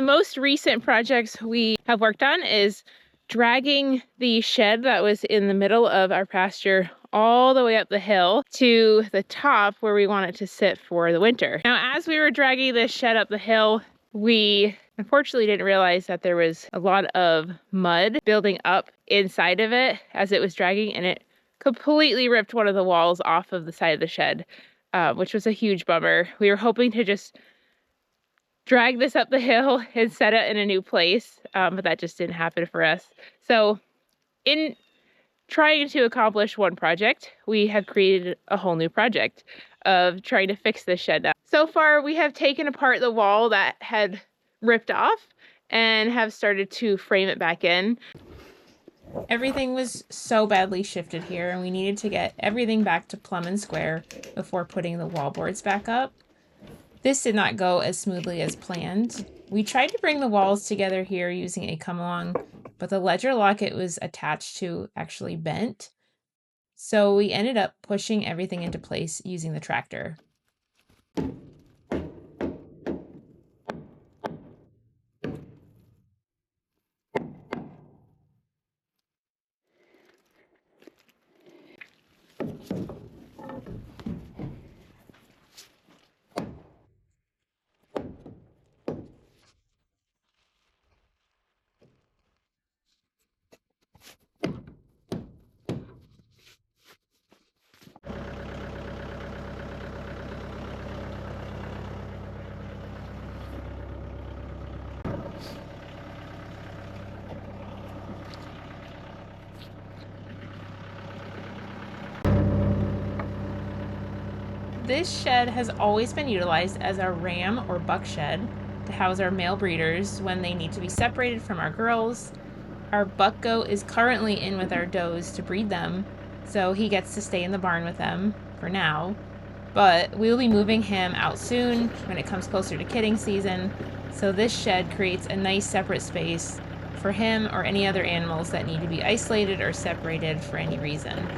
the most recent projects we have worked on is dragging the shed that was in the middle of our pasture all the way up the hill to the top where we want it to sit for the winter. Now, as we were dragging this shed up the hill, we unfortunately didn't realize that there was a lot of mud building up inside of it as it was dragging, and it completely ripped one of the walls off of the side of the shed, which was a huge bummer. We were hoping to just drag this up the hill and set it in a new place, but that just didn't happen for us. So in trying to accomplish one project, we have created a whole new project of trying to fix this shed now. So far, we have taken apart the wall that had ripped off and have started to frame it back in. Everything was so badly shifted here, and we needed to get everything back to plumb and square before putting the wallboards back up. This did not go as smoothly as planned. We tried to bring the walls together here using a come-along, but the ledger lock it was attached to actually bent. So we ended up pushing everything into place using the tractor. This shed has always been utilized as our ram or buck shed to house our male breeders when they need to be separated from our girls. Our buck goat is currently in with our does to breed them, so he gets to stay in the barn with them for now. But we will be moving him out soon when it comes closer to kidding season, so this shed creates a nice separate space for him or any other animals that need to be isolated or separated for any reason.